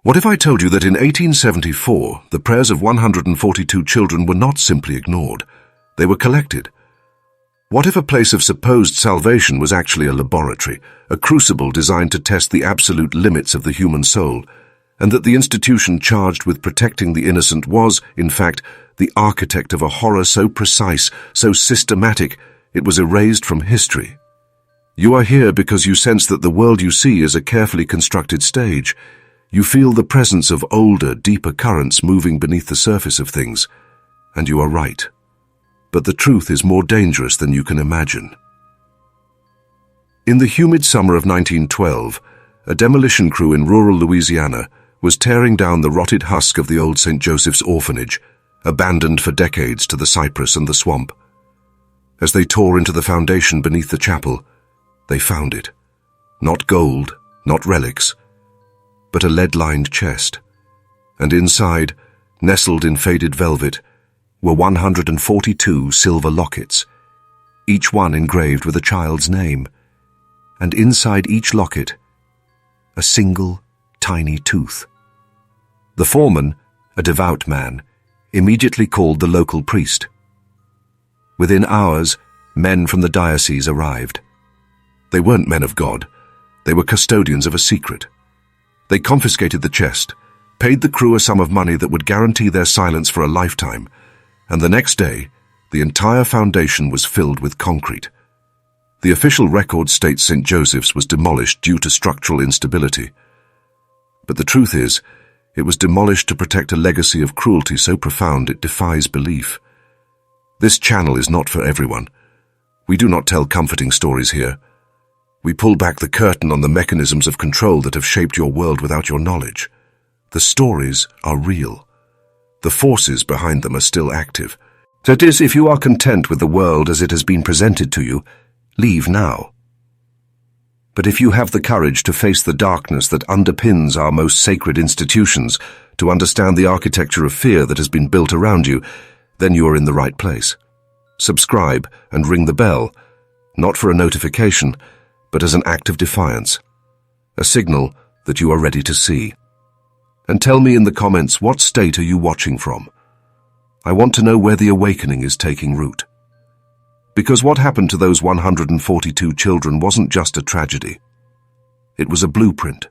What if I told you that in 1874, the prayers of 142 children were not simply ignored, they were collected? What if a place of supposed salvation was actually a laboratory, a crucible designed to test the absolute limits of the human soul, and that the institution charged with protecting the innocent was, in fact, the architect of a horror so precise, so systematic, it was erased from history? You are here because you sense that the world you see is a carefully constructed stage. You feel the presence of older, deeper currents moving beneath the surface of things, and you are right. But the truth is more dangerous than you can imagine. In the humid summer of 1912, a demolition crew in rural Louisiana was tearing down the rotted husk of the old St. Joseph's Orphanage, abandoned for decades to the cypress and the swamp. As they tore into the foundation beneath the chapel, they found it. Not gold, not relics, but a lead-lined chest. And inside, nestled in faded velvet, were 142 silver lockets, each one engraved with a child's name, and inside each locket, a single, tiny tooth. The foreman, a devout man, immediately called the local priest. Within hours, men from the diocese arrived. They weren't men of God. They were custodians of a secret. They confiscated the chest, paid the crew a sum of money that would guarantee their silence for a lifetime, and the next day, the entire foundation was filled with concrete. The official record states St. Joseph's was demolished due to structural instability. But the truth is, it was demolished to protect a legacy of cruelty so profound it defies belief. This channel is not for everyone. We do not tell comforting stories here. We pull back the curtain on the mechanisms of control that have shaped your world without your knowledge. The stories are real. The forces behind them are still active. That is, if you are content with the world as it has been presented to you, leave now. But if you have the courage to face the darkness that underpins our most sacred institutions, to understand the architecture of fear that has been built around you, then you are in the right place. Subscribe and ring the bell, not for a notification, but as an act of defiance, a signal that you are ready to see. And tell me in the comments, what state are you watching from? I want to know where the awakening is taking root. Because what happened to those 142 children wasn't just a tragedy. It was a blueprint.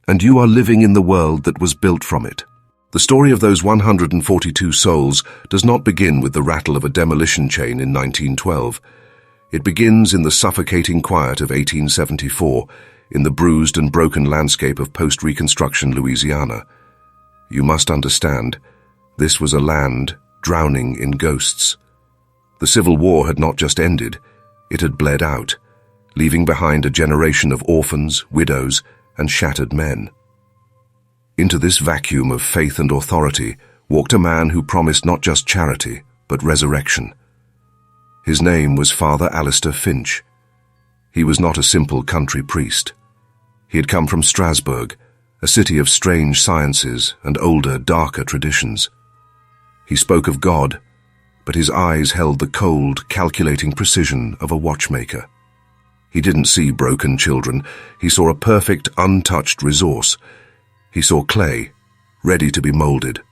And you are living in the world that was built from it. The story of those 142 souls does not begin with the rattle of a demolition chain in 1912. It begins in the suffocating quiet of 1874, in the bruised and broken landscape of post-Reconstruction Louisiana. You must understand, this was a land drowning in ghosts. The Civil War had not just ended, it had bled out, leaving behind a generation of orphans, widows, and shattered men. Into this vacuum of faith and authority walked a man who promised not just charity, but resurrection. His name was Father Alistair Finch. He was not a simple country priest. He had come from Strasbourg, a city of strange sciences and older, darker traditions. He spoke of God, but his eyes held the cold, calculating precision of a watchmaker. He didn't see broken children. He saw a perfect, untouched resource. He saw clay, ready to be molded.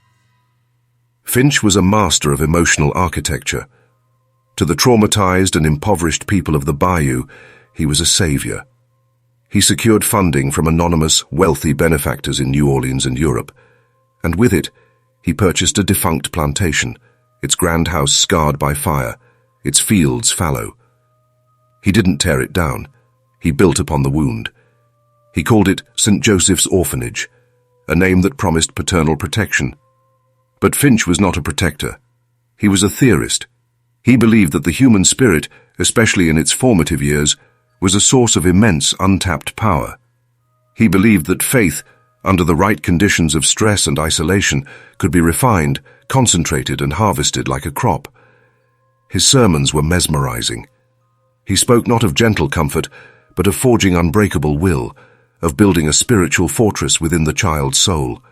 Finch was a master of emotional architecture. To the traumatized and impoverished people of the bayou, he was a savior. He secured funding from anonymous, wealthy benefactors in New Orleans and Europe, and with it, he purchased a defunct plantation, its grand house scarred by fire, its fields fallow. He didn't tear it down. He built upon the wound. He called it St. Joseph's Orphanage, a name that promised paternal protection. But Finch was not a protector. He was a theorist. He believed that the human spirit, especially in its formative years, was a source of immense untapped power. He believed that faith, under the right conditions of stress and isolation, could be refined, concentrated, and harvested like a crop. His sermons were mesmerizing. He spoke not of gentle comfort, but of forging unbreakable will, of building a spiritual fortress within the child's soul.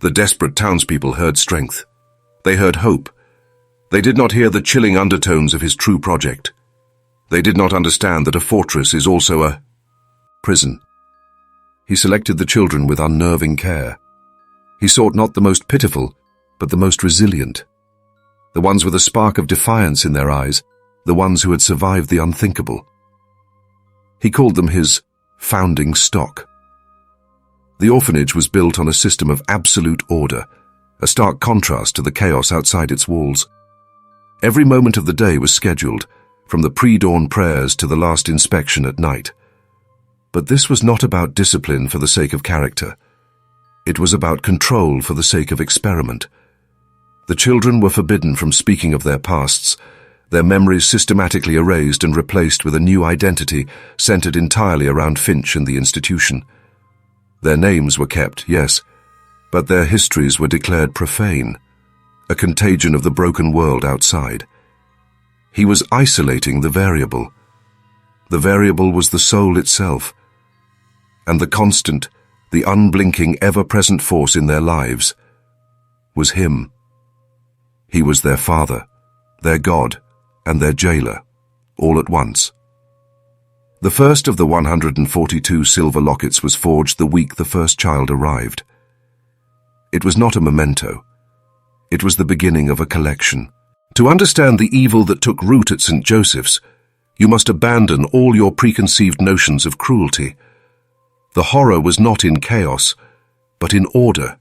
The desperate townspeople heard strength. They heard hope. They did not hear the chilling undertones of his true project. They did not understand that a fortress is also a prison. He selected the children with unnerving care. He sought not the most pitiful, but the most resilient. The ones with a spark of defiance in their eyes, the ones who had survived the unthinkable. He called them his founding stock. The orphanage was built on a system of absolute order, a stark contrast to the chaos outside its walls. Every moment of the day was scheduled, from the pre-dawn prayers to the last inspection at night. But this was not about discipline for the sake of character. It was about control for the sake of experiment. The children were forbidden from speaking of their pasts, their memories systematically erased and replaced with a new identity centered entirely around Finch and the institution. Their names were kept, yes, but their histories were declared profane, a contagion of the broken world outside. He was isolating the variable. The variable was the soul itself, and the constant, the unblinking, ever-present force in their lives was him. He was their father, their God, and their jailer, all at once. The first of the 142 silver lockets was forged the week the first child arrived. It was not a memento. It was the beginning of a collection. To understand the evil that took root at St. Joseph's, you must abandon all your preconceived notions of cruelty. The horror was not in chaos, but in order.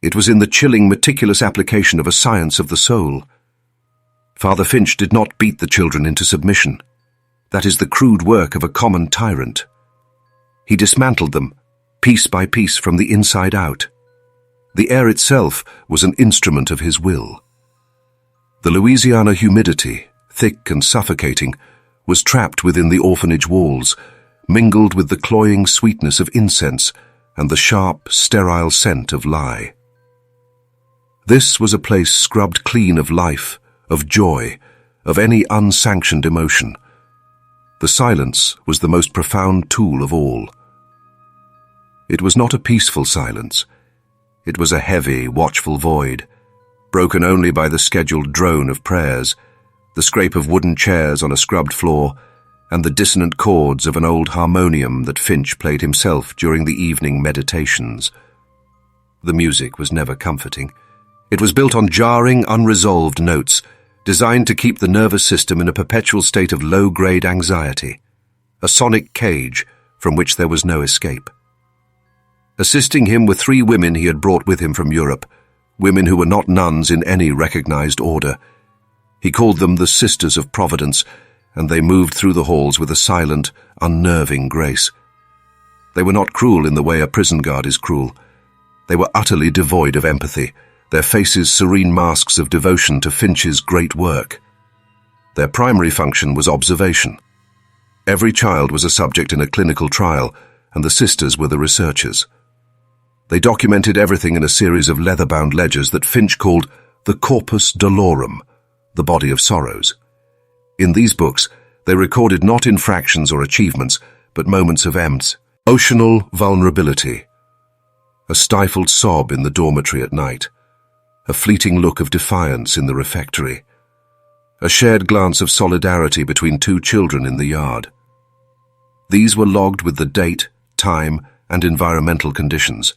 It was in the chilling, meticulous application of a science of the soul. Father Finch did not beat the children into submission. That is the crude work of a common tyrant. He dismantled them, piece by piece, from the inside out. The air itself was an instrument of his will. The Louisiana humidity, thick and suffocating, was trapped within the orphanage walls, mingled with the cloying sweetness of incense and the sharp, sterile scent of lye. This was a place scrubbed clean of life, of joy, of any unsanctioned emotion. The silence was the most profound tool of all. It was not a peaceful silence. It was a heavy, watchful void, broken only by the scheduled drone of prayers, the scrape of wooden chairs on a scrubbed floor, and the dissonant chords of an old harmonium that Finch played himself during the evening meditations. The music was never comforting. It was built on jarring, unresolved notes, designed to keep the nervous system in a perpetual state of low-grade anxiety, a sonic cage from which there was no escape. Assisting him were 3 women he had brought with him from Europe, women who were not nuns in any recognized order. He called them the Sisters of Providence, and they moved through the halls with a silent, unnerving grace. They were not cruel in the way a prison guard is cruel. They were utterly devoid of empathy, their faces serene masks of devotion to Finch's great work. Their primary function was observation. Every child was a subject in a clinical trial, and the sisters were the researchers. They documented everything in a series of leather-bound ledgers that Finch called the Corpus Dolorum, the body of sorrows. In these books, they recorded not infractions or achievements, but moments of emotional vulnerability. A stifled sob in the dormitory at night, a fleeting look of defiance in the refectory, a shared glance of solidarity between 2 children in the yard. These were logged with the date, time, and environmental conditions.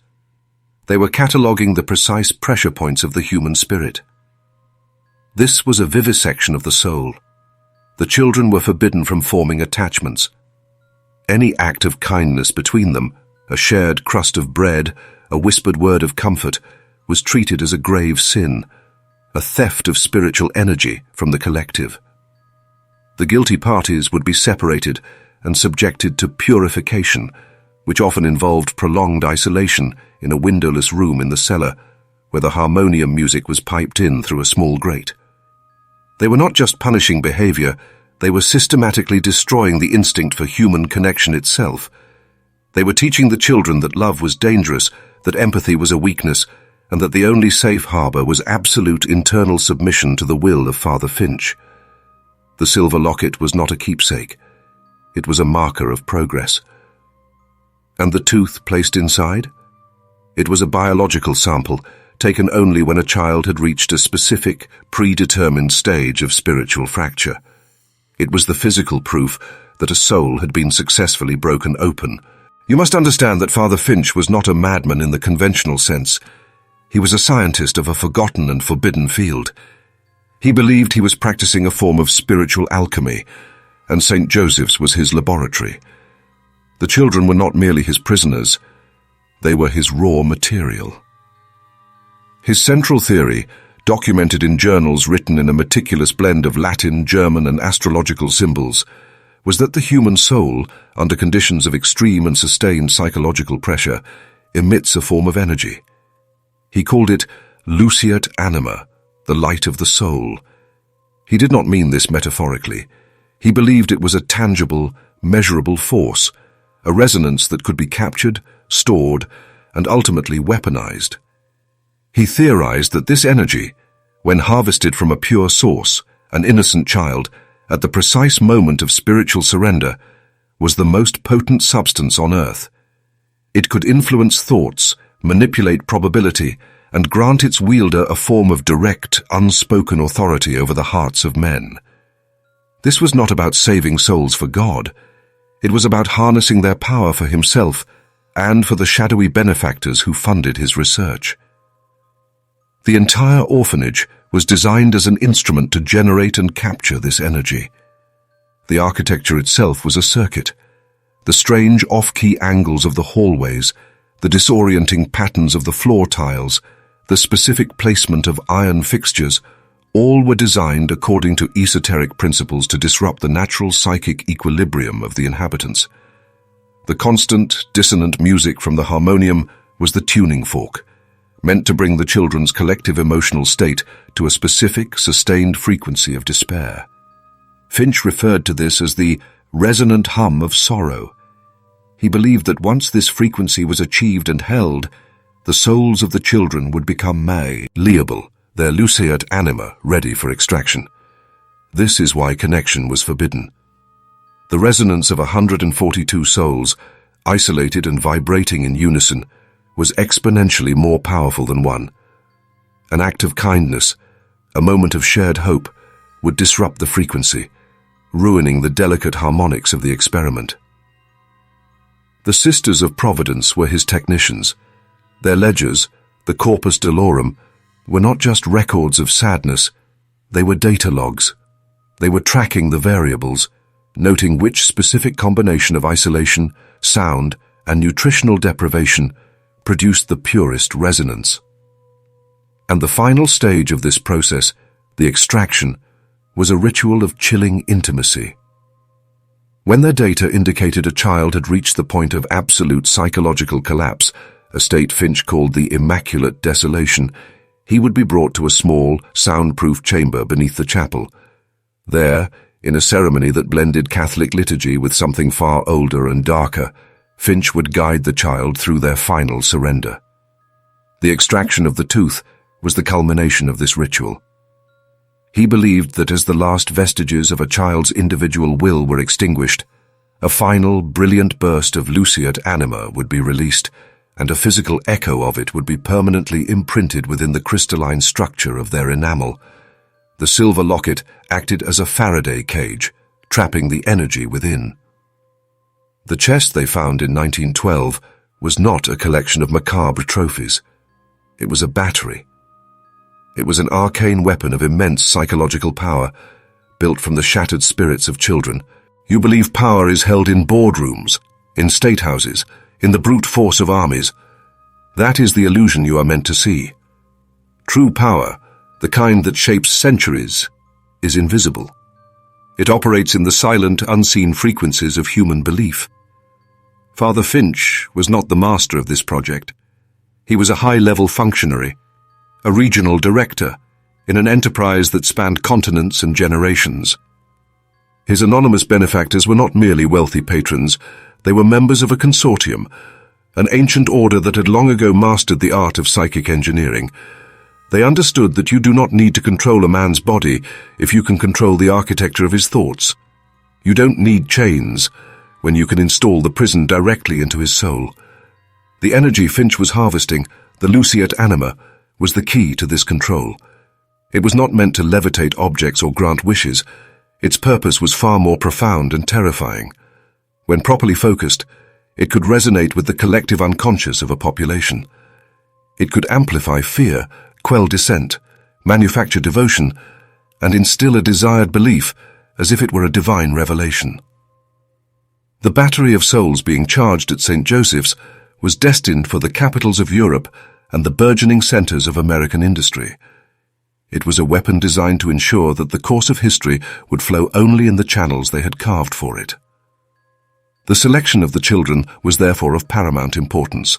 They were cataloguing the precise pressure points of the human spirit. This was a vivisection of the soul. The children were forbidden from forming attachments. Any act of kindness between them, a shared crust of bread, a whispered word of comfort, was treated as a grave sin, a theft of spiritual energy from the collective. The guilty parties would be separated and subjected to purification, which often involved prolonged isolation in a windowless room in the cellar, where the harmonium music was piped in through a small grate. They were not just punishing behavior, they were systematically destroying the instinct for human connection itself. They were teaching the children that love was dangerous, that empathy was a weakness, and that the only safe harbor was absolute internal submission to the will of Father Finch. The silver locket was not a keepsake. It was a marker of progress. And the tooth placed inside? It was a biological sample, taken only when a child had reached a specific, predetermined stage of spiritual fracture. It was the physical proof that a soul had been successfully broken open, You must understand that Father Finch was not a madman in the conventional sense. He was a scientist of a forgotten and forbidden field. He believed he was practicing a form of spiritual alchemy, and St. Joseph's was his laboratory. The children were not merely his prisoners, they were his raw material. His central theory, documented in journals written in a meticulous blend of Latin, German, and astrological symbols, was that the human soul, under conditions of extreme and sustained psychological pressure, emits a form of energy. He called it luceat anima, the light of the soul. He did not mean this metaphorically. He believed it was a tangible, measurable force, a resonance that could be captured, stored, and ultimately weaponized. He theorized that this energy, when harvested from a pure source, an innocent child, at the precise moment of spiritual surrender, was the most potent substance on earth. It could influence thoughts, manipulate probability, and grant its wielder a form of direct, unspoken authority over the hearts of men. This was not about saving souls for God. It was about harnessing their power for himself and for the shadowy benefactors who funded his research. The entire orphanage was designed as an instrument to generate and capture this energy. The architecture itself was a circuit. The strange off-key angles of the hallways, the disorienting patterns of the floor tiles, the specific placement of iron fixtures, all were designed according to esoteric principles to disrupt the natural psychic equilibrium of the inhabitants. The constant, dissonant music from the harmonium was the tuning fork, meant to bring the children's collective emotional state to a specific, sustained frequency of despair. Finch referred to this as the resonant hum of sorrow. He believed that once this frequency was achieved and held, the souls of the children would become malleable, their luceat anima ready for extraction. This is why connection was forbidden. The resonance of 142 souls, isolated and vibrating in unison, was exponentially more powerful than one. An act of kindness, a moment of shared hope, would disrupt the frequency, ruining the delicate harmonics of the experiment. The Sisters of Providence were his technicians. Their ledgers, the corpus delorum, were not just records of sadness, they were data logs. They were tracking the variables, noting which specific combination of isolation, sound, and nutritional deprivation produced the purest resonance. And the final stage of this process, the extraction, was a ritual of chilling intimacy. When their data indicated a child had reached the point of absolute psychological collapse, a state Finch called the immaculate desolation, he would be brought to a small, soundproof chamber beneath the chapel. There, in a ceremony that blended Catholic liturgy with something far older and darker, Finch would guide the child through their final surrender. The extraction of the tooth was the culmination of this ritual. He believed that as the last vestiges of a child's individual will were extinguished, a final, brilliant burst of luceat anima would be released, and a physical echo of it would be permanently imprinted within the crystalline structure of their enamel. The silver locket acted as a Faraday cage, trapping the energy within. The chest they found in 1912 was not a collection of macabre trophies. It was a battery. It was an arcane weapon of immense psychological power, built from the shattered spirits of children. You believe power is held in boardrooms, in state houses, in the brute force of armies. That is the illusion you are meant to see. True power, the kind that shapes centuries, is invisible. It operates in the silent, unseen frequencies of human belief. Father Finch was not the master of this project. He was a high-level functionary, a regional director, in an enterprise that spanned continents and generations. His anonymous benefactors were not merely wealthy patrons, they were members of a consortium, an ancient order that had long ago mastered the art of psychic engineering. They understood that you do not need to control a man's body if you can control the architecture of his thoughts. You don't need chains when you can install the prison directly into his soul. The energy Finch was harvesting, the luceat anima, was the key to this control. It was not meant to levitate objects or grant wishes. Its purpose was far more profound and terrifying. When properly focused, It could resonate with the collective unconscious of a population. It could amplify fear, quell dissent, manufacture devotion, and instill a desired belief as if it were a divine revelation. The battery of souls being charged at St. Joseph's was destined for the capitals of Europe and the burgeoning centers of American industry. It was a weapon designed to ensure that the course of history would flow only in the channels they had carved for it. The selection of the children was therefore of paramount importance.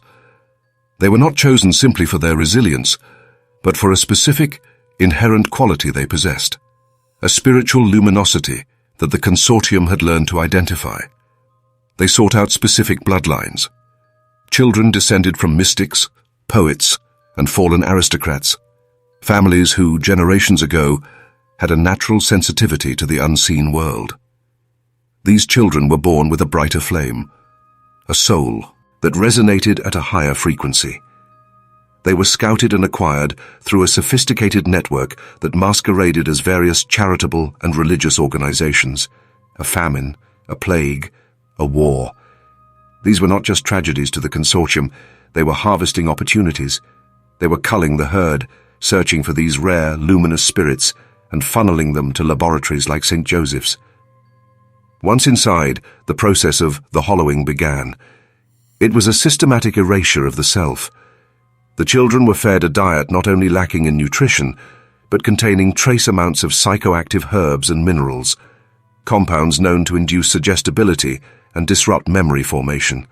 They were not chosen simply for their resilience, but for a specific, inherent quality they possessed, a spiritual luminosity that the consortium had learned to identify. They sought out specific bloodlines. Children descended from mystics, poets, and fallen aristocrats, families who, generations ago, had a natural sensitivity to the unseen world. These children were born with a brighter flame, a soul that resonated at a higher frequency. They were scouted and acquired through a sophisticated network that masqueraded as various charitable and religious organizations, a famine, a plague, a war. These were not just tragedies to the consortium, they were harvesting opportunities. They were culling the herd, searching for these rare, luminous spirits and funneling them to laboratories like St. Joseph's. Once inside, the process of the hollowing began. It was a systematic erasure of the self. The children were fed a diet not only lacking in nutrition, but containing trace amounts of psychoactive herbs and minerals, compounds known to induce suggestibility and disrupt memory formation.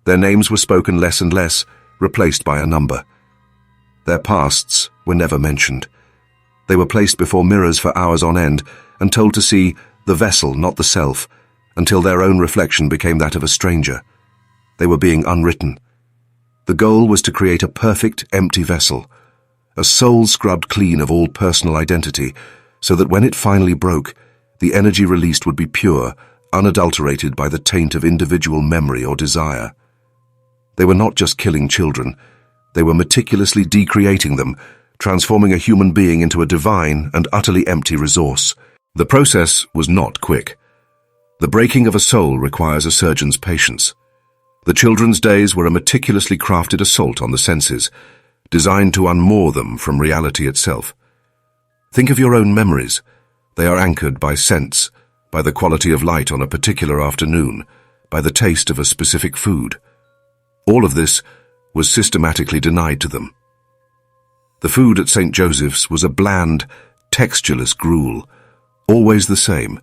Their names were spoken less and less, replaced by a number. Their pasts were never mentioned. They were placed before mirrors for hours on end and told to see the vessel, not the self, until their own reflection became that of a stranger. They were being unwritten. The goal was to create a perfect, empty vessel, a soul scrubbed clean of all personal identity, so that when it finally broke, the energy released would be pure, unadulterated by the taint of individual memory or desire. They were not just killing children, they were meticulously decreating them, transforming a human being into a divine and utterly empty resource. The process was not quick. The breaking of a soul requires a surgeon's patience. The children's days were a meticulously crafted assault on the senses, designed to unmoor them from reality itself. Think of your own memories. They are anchored by scents, by the quality of light on a particular afternoon, by the taste of a specific food. All of this was systematically denied to them. The food at St. Joseph's was a bland, textureless gruel, always the same,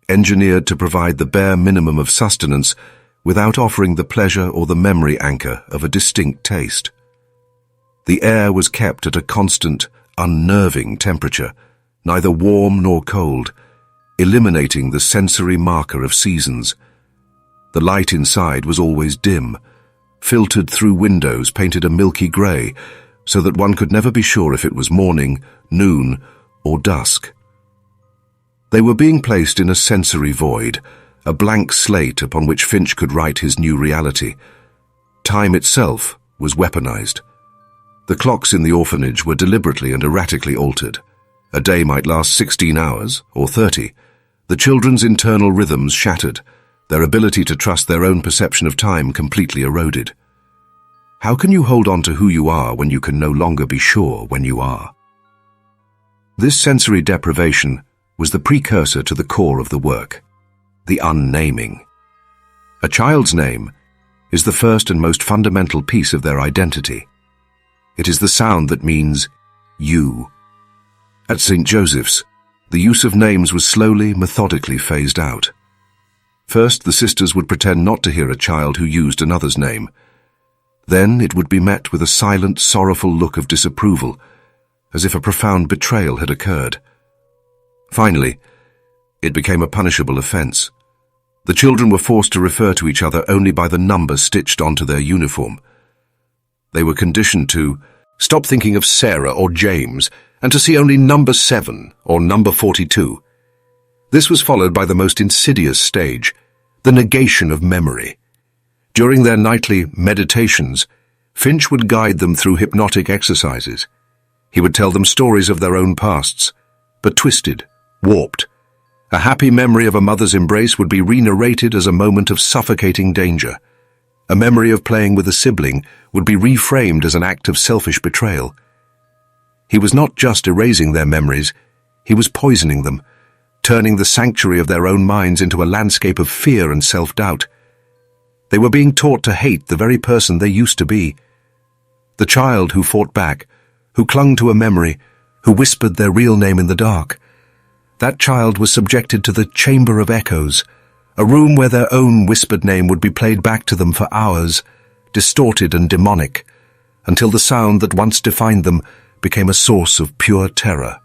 engineered to provide the bare minimum of sustenance without offering the pleasure or the memory anchor of a distinct taste. The air was kept at a constant, unnerving temperature, neither warm nor cold, eliminating the sensory marker of seasons. The light inside was always dim, filtered through windows painted a milky grey, so that one could never be sure if it was morning, noon, or dusk. They were being placed in a sensory void, a blank slate upon which Finch could write his new reality. Time itself was weaponized. The clocks in the orphanage were deliberately and erratically altered. A day might last 16 hours, or 30. The children's internal rhythms shattered, their ability to trust their own perception of time completely eroded. How can you hold on to who you are when you can no longer be sure when you are? This sensory deprivation was the precursor to the core of the work, the unnaming. A child's name is the first and most fundamental piece of their identity. It is the sound that means you. At St. Joseph's, the use of names was slowly, methodically phased out. First, the sisters would pretend not to hear a child who used another's name. Then it would be met with a silent, sorrowful look of disapproval, as if a profound betrayal had occurred. Finally, it became a punishable offense. The children were forced to refer to each other only by the number stitched onto their uniform. They were conditioned to stop thinking of Sarah or James and to see only number 7 or number 42. This was followed by the most insidious stage, the negation of memory. During their nightly meditations, Finch would guide them through hypnotic exercises. He would tell them stories of their own pasts, but twisted, warped. A happy memory of a mother's embrace would be re-narrated as a moment of suffocating danger. A memory of playing with a sibling would be reframed as an act of selfish betrayal. He was not just erasing their memories, he was poisoning them, turning the sanctuary of their own minds into a landscape of fear and self-doubt. They were being taught to hate the very person they used to be. The child who fought back, who clung to a memory, who whispered their real name in the dark. That child was subjected to the chamber of echoes, a room where their own whispered name would be played back to them for hours, distorted and demonic, until the sound that once defined them became a source of pure terror.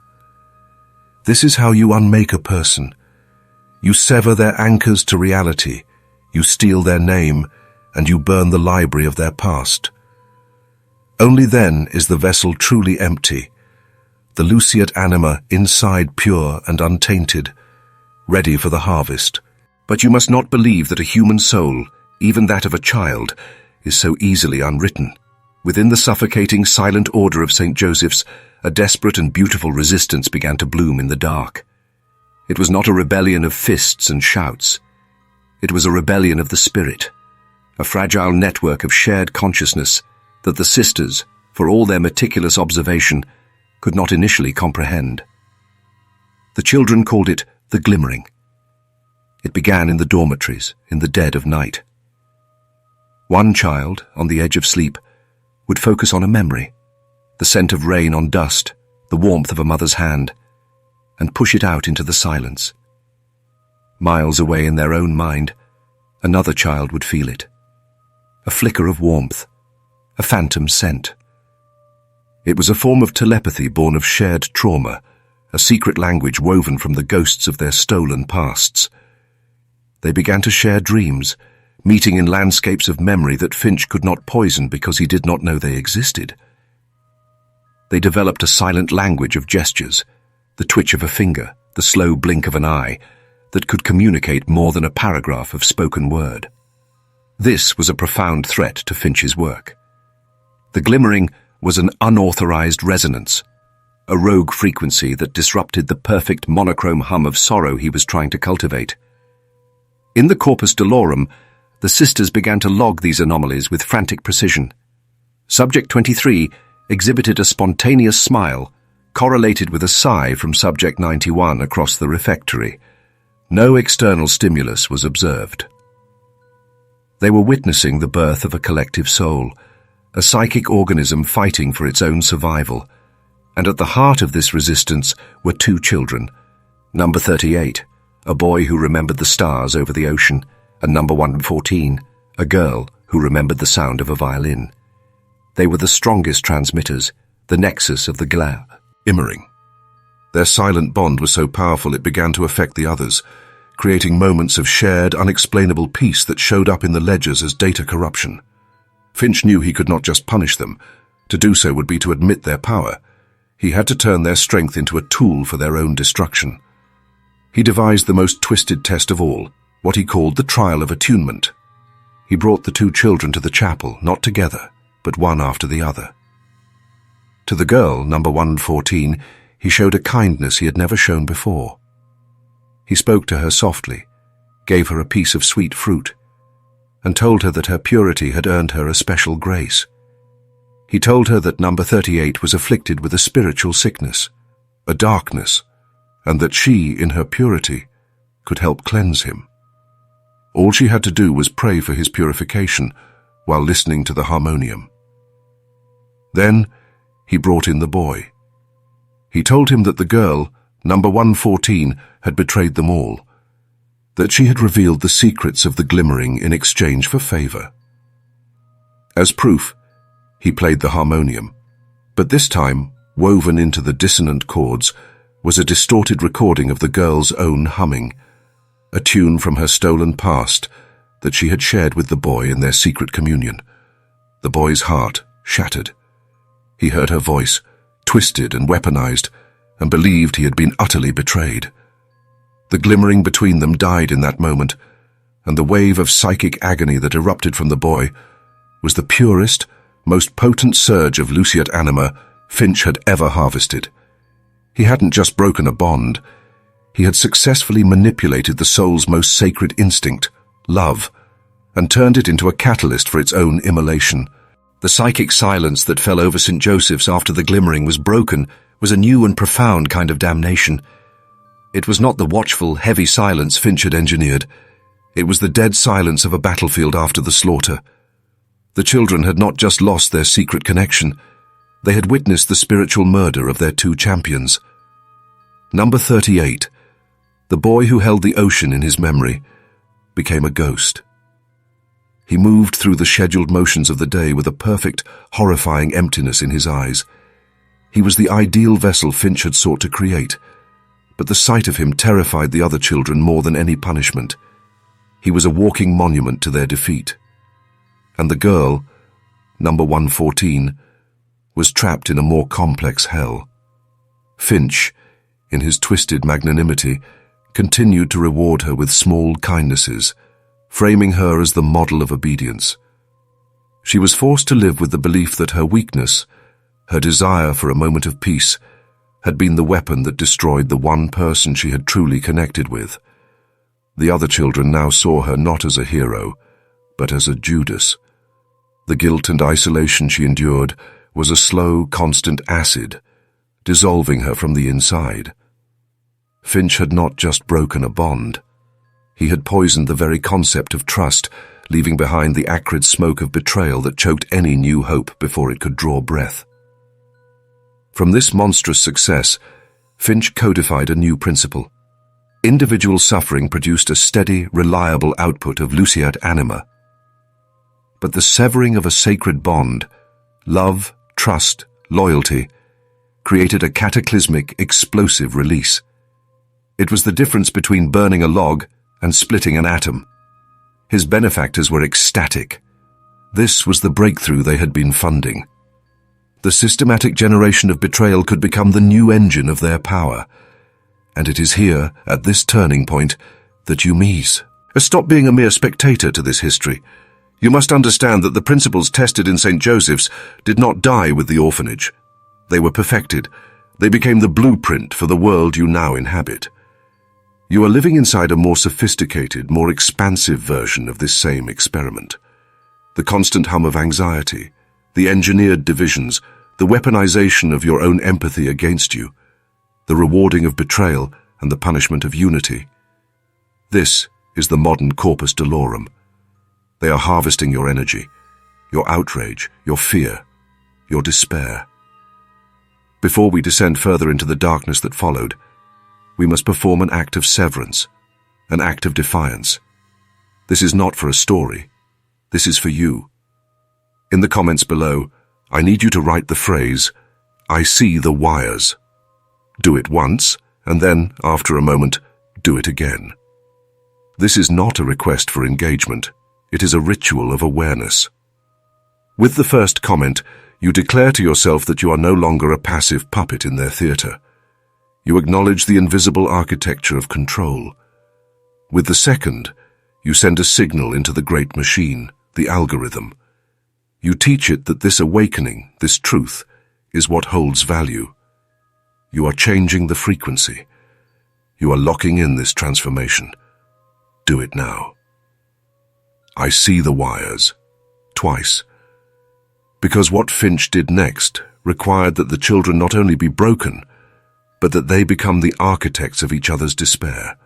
This is how you unmake a person. You sever their anchors to reality, you steal their name, and you burn the library of their past. Only then is the vessel truly empty, the luceat anima inside pure and untainted, ready for the harvest. But you must not believe that a human soul, even that of a child, is so easily unwritten. Within the suffocating silent order of St. Joseph's, a desperate and beautiful resistance began to bloom in the dark. It was not a rebellion of fists and shouts. It was a rebellion of the spirit, a fragile network of shared consciousness that the sisters, for all their meticulous observation, could not initially comprehend. The children called it the glimmering. It began in the dormitories, in the dead of night. One child, on the edge of sleep, would focus on a memory, the scent of rain on dust, the warmth of a mother's hand, and push it out into the silence. Miles away in their own mind, another child would feel it. A flicker of warmth, a phantom scent. It was a form of telepathy born of shared trauma, a secret language woven from the ghosts of their stolen pasts. They began to share dreams, meeting in landscapes of memory that Finch could not poison because he did not know they existed. They developed a silent language of gestures, the twitch of a finger, the slow blink of an eye, that could communicate more than a paragraph of spoken word. This was a profound threat to Finch's work. The glimmering was an unauthorized resonance, a rogue frequency that disrupted the perfect monochrome hum of sorrow he was trying to cultivate. In the corpus dolorum, the sisters began to log these anomalies with frantic precision. Subject 23 exhibited a spontaneous smile, correlated with a sigh from Subject 91 across the refectory. No external stimulus was observed. They were witnessing the birth of a collective soul, a psychic organism fighting for its own survival, and at the heart of this resistance were two children, number 38, a boy who remembered the stars over the ocean, and number 114, a girl who remembered the sound of a violin. They were the strongest transmitters, the nexus of the glimmering. Their silent bond was so powerful it began to affect the others, creating moments of shared, unexplainable peace that showed up in the ledgers as data corruption. Finch knew he could not just punish them. To do so would be to admit their power. He had to turn their strength into a tool for their own destruction. He devised the most twisted test of all, what he called the trial of attunement. He brought the two children to the chapel, not together, but one after the other. To the girl, number 114, he showed a kindness he had never shown before. He spoke to her softly, gave her a piece of sweet fruit, and told her that her purity had earned her a special grace. He told her that number 38 was afflicted with a spiritual sickness, a darkness, and that she, in her purity, could help cleanse him. All she had to do was pray for his purification while listening to the harmonium. Then he brought in the boy. He told him that the girl, number 114, had betrayed them all, that she had revealed the secrets of the glimmering in exchange for favor. As proof, he played the harmonium, but this time, woven into the dissonant chords, was a distorted recording of the girl's own humming, a tune from her stolen past that she had shared with the boy in their secret communion. The boy's heart shattered. He heard her voice, twisted and weaponized, and believed he had been utterly betrayed. The glimmering between them died in that moment, and the wave of psychic agony that erupted from the boy was the purest, most potent surge of luceat anima Finch had ever harvested. He hadn't just broken a bond, he had successfully manipulated the soul's most sacred instinct, love, and turned it into a catalyst for its own immolation. The psychic silence that fell over St. Joseph's after the glimmering was broken was a new and profound kind of damnation. It was not the watchful, heavy silence Finch had engineered. It was the dead silence of a battlefield after the slaughter. The children had not just lost their secret connection, they had witnessed the spiritual murder of their two champions. Number 38, the boy who held the ocean in his memory, became a ghost. He moved through the scheduled motions of the day with a perfect, horrifying emptiness in his eyes. He was the ideal vessel Finch had sought to create, but the sight of him terrified the other children more than any punishment. He was a walking monument to their defeat. And the girl, number 114, was trapped in a more complex hell. Finch, in his twisted magnanimity, continued to reward her with small kindnesses, framing her as the model of obedience. She was forced to live with the belief that her weakness, her desire for a moment of peace, had been the weapon that destroyed the one person she had truly connected with. The other children now saw her not as a hero, but as a Judas. The guilt and isolation she endured was a slow, constant acid, dissolving her from the inside. Finch had not just broken a bond. He had poisoned the very concept of trust, leaving behind the acrid smoke of betrayal that choked any new hope before it could draw breath. From this monstrous success, Finch codified a new principle. Individual suffering produced a steady, reliable output of luceat anima. But the severing of a sacred bond, love, trust, loyalty, created a cataclysmic, explosive release. It was the difference between burning a log and splitting an atom. His benefactors were ecstatic. This was the breakthrough they had been funding. The systematic generation of betrayal could become the new engine of their power. And it is here, at this turning point, that you meet. Stop being a mere spectator to this history. You must understand that the principles tested in St. Joseph's did not die with the orphanage. They were perfected. They became the blueprint for the world you now inhabit. You are living inside a more sophisticated, more expansive version of this same experiment. The constant hum of anxiety, the engineered divisions, the weaponization of your own empathy against you, the rewarding of betrayal and the punishment of unity. This is the modern corpus delorum. They are harvesting your energy, your outrage, your fear, your despair. Before we descend further into the darkness that followed, we must perform an act of severance, an act of defiance. This is not for a story. This is for you. In the comments below, I need you to write the phrase, "I see the wires." Do it once, and then, after a moment, do it again. This is not a request for engagement. It is a ritual of awareness. With the first comment, you declare to yourself that you are no longer a passive puppet in their theater. You acknowledge the invisible architecture of control. With the second, you send a signal into the great machine, the algorithm. You teach it that this awakening, this truth, is what holds value. You are changing the frequency. You are locking in this transformation. Do it now. I see the wires. Twice. Because what Finch did next required that the children not only be broken, but that they become the architects of each other's despair.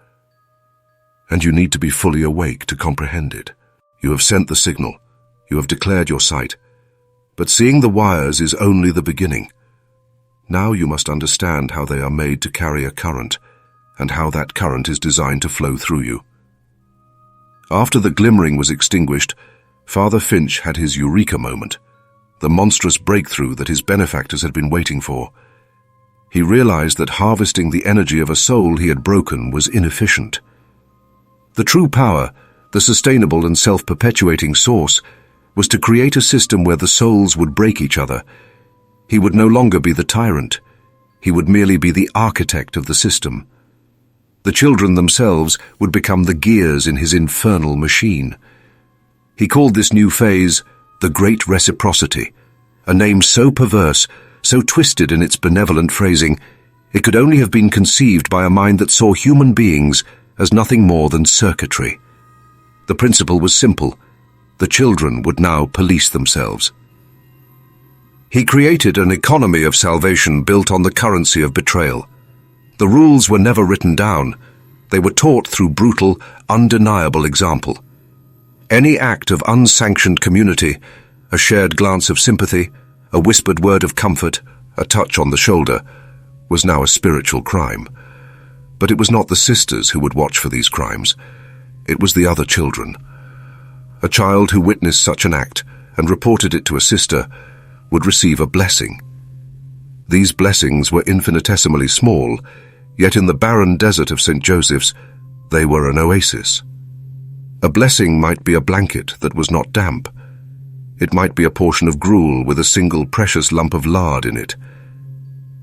And you need to be fully awake to comprehend it. You have sent the signal. You have declared your sight. But seeing the wires is only the beginning. Now you must understand how they are made to carry a current, and how that current is designed to flow through you. After the glimmering was extinguished, Father Finch had his eureka moment, the monstrous breakthrough that his benefactors had been waiting for. He realized that harvesting the energy of a soul he had broken was inefficient. The true power, the sustainable and self-perpetuating source, was to create a system where the souls would break each other. He would no longer be the tyrant. He would merely be the architect of the system. The children themselves would become the gears in his infernal machine. He called this new phase the Great Reciprocity, a name so perverse, so twisted in its benevolent phrasing, it could only have been conceived by a mind that saw human beings as nothing more than circuitry. The principle was simple, The children would now police themselves. He created an economy of salvation built on the currency of betrayal. The rules were never written down. They were taught through brutal, undeniable example. Any act of unsanctioned community, a shared glance of sympathy, a whispered word of comfort, a touch on the shoulder, was now a spiritual crime. But it was not the sisters who would watch for these crimes. It was the other children. A child who witnessed such an act and reported it to a sister would receive a blessing. These blessings were infinitesimally small, yet in the barren desert of St. Joseph's, they were an oasis. A blessing might be a blanket that was not damp. It might be a portion of gruel with a single precious lump of lard in it.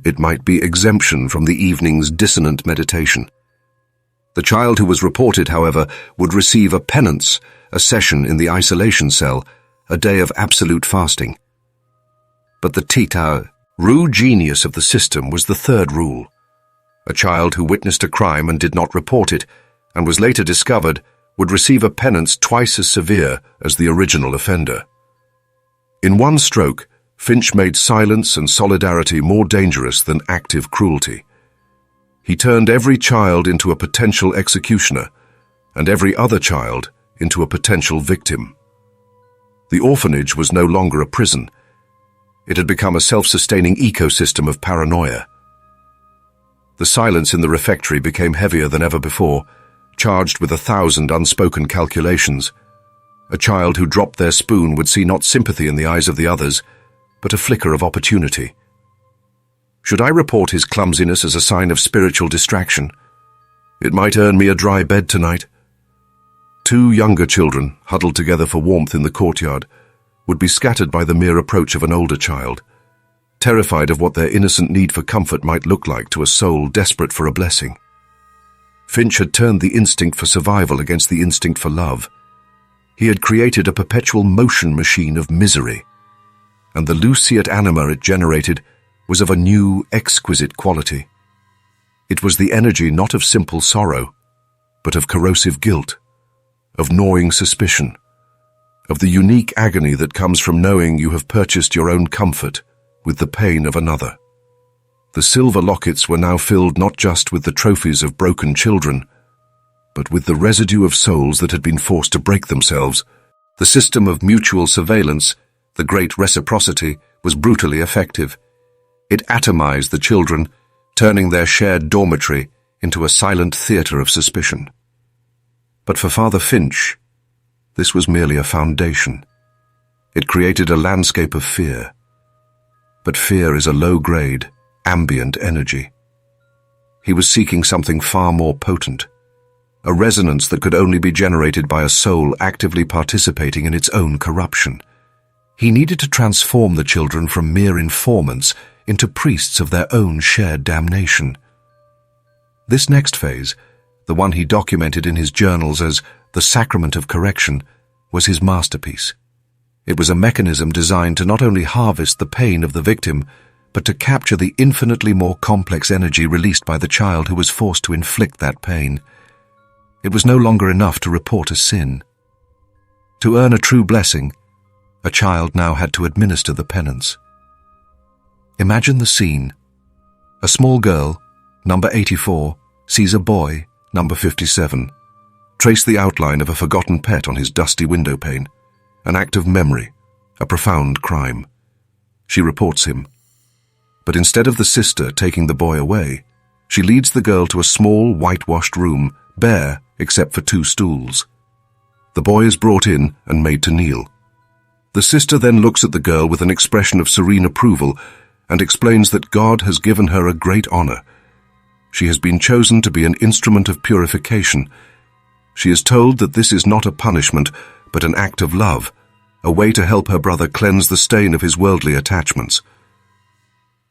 It might be exemption from the evening's dissonant meditation. The child who was reported, however, would receive a penance, a session in the isolation cell, a day of absolute fasting. But the Tita, rude genius of the system, was the third rule. A child who witnessed a crime and did not report it, and was later discovered, would receive a penance twice as severe as the original offender. In one stroke, Finch made silence and solidarity more dangerous than active cruelty. He turned every child into a potential executioner, and every other child into a potential victim. The orphanage was no longer a prison. It had become a self-sustaining ecosystem of paranoia. The silence in the refectory became heavier than ever before, charged with 1,000 unspoken calculations. A child who dropped their spoon would see not sympathy in the eyes of the others, but a flicker of opportunity. Should I report his clumsiness as a sign of spiritual distraction? It might earn me a dry bed tonight. 2 younger children, huddled together for warmth in the courtyard, would be scattered by the mere approach of an older child, terrified of what their innocent need for comfort might look like to a soul desperate for a blessing. Finch had turned the instinct for survival against the instinct for love. He had created a perpetual motion machine of misery, and the luceat anima it generated was of a new, exquisite quality. It was the energy not of simple sorrow, but of corrosive guilt, of gnawing suspicion, of the unique agony that comes from knowing you have purchased your own comfort with the pain of another. The silver lockets were now filled not just with the trophies of broken children, but with the residue of souls that had been forced to break themselves. The system of mutual surveillance, the great reciprocity, was brutally effective. It atomized the children, turning their shared dormitory into a silent theater of suspicion. But for Father Finch, this was merely a foundation. It created a landscape of fear. But fear is a low-grade, ambient energy. He was seeking something far more potent, a resonance that could only be generated by a soul actively participating in its own corruption. He needed to transform the children from mere informants into priests of their own shared damnation. This next phase, the one he documented in his journals as the sacrament of correction, was his masterpiece. It was a mechanism designed to not only harvest the pain of the victim, but to capture the infinitely more complex energy released by the child who was forced to inflict that pain. It was no longer enough to report a sin. To earn a true blessing, a child now had to administer the penance. Imagine the scene. A small girl, number 84, sees a boy, number 57. Trace the outline of a forgotten pet on his dusty windowpane. An act of memory, a profound crime. She reports him. But instead of the sister taking the boy away, she leads the girl to a small, whitewashed room, bare except for 2 stools. The boy is brought in and made to kneel. The sister then looks at the girl with an expression of serene approval and explains that God has given her a great honor. She has been chosen to be an instrument of purification. She is told that this is not a punishment, but an act of love, a way to help her brother cleanse the stain of his worldly attachments.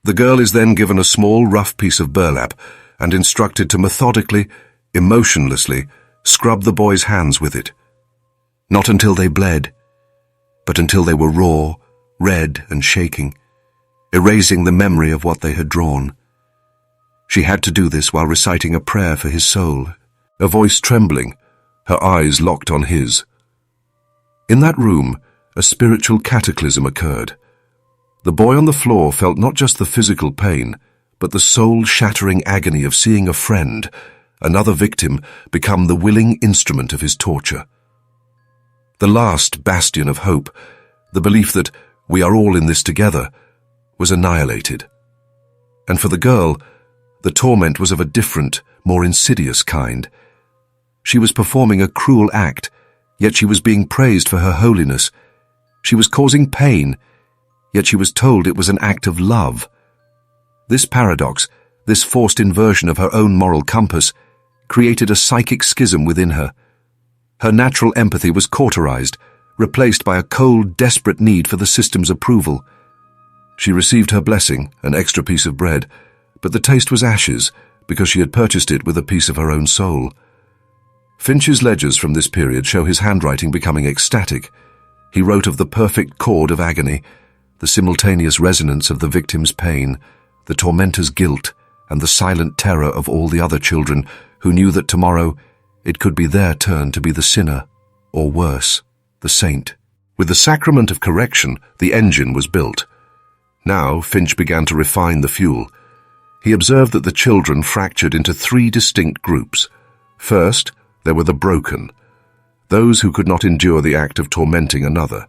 The girl is then given a small, rough piece of burlap and instructed to methodically, emotionlessly, scrub the boy's hands with it. Not until they bled, but until they were raw, red and shaking, erasing the memory of what they had drawn. She had to do this while reciting a prayer for his soul, a voice trembling, her eyes locked on his. In that room, a spiritual cataclysm occurred. The boy on the floor felt not just the physical pain, but the soul-shattering agony of seeing a friend, another victim, become the willing instrument of his torture. The last bastion of hope, the belief that we are all in this together, was annihilated. And for the girl, the torment was of a different, more insidious kind. She was performing a cruel act, yet she was being praised for her holiness. She was causing pain, yet she was told it was an act of love. This paradox, this forced inversion of her own moral compass, created a psychic schism within her. Her natural empathy was cauterized, replaced by a cold, desperate need for the system's approval. She received her blessing, an extra piece of bread, but the taste was ashes because she had purchased it with a piece of her own soul. Finch's ledgers from this period show his handwriting becoming ecstatic. He wrote of the perfect chord of agony, the simultaneous resonance of the victim's pain, the tormentor's guilt, and the silent terror of all the other children who knew that tomorrow it could be their turn to be the sinner, or worse, the saint. With the sacrament of correction, the engine was built. Now Finch began to refine the fuel. He observed that the children fractured into 3 distinct groups. First, there were the broken, those who could not endure the act of tormenting another.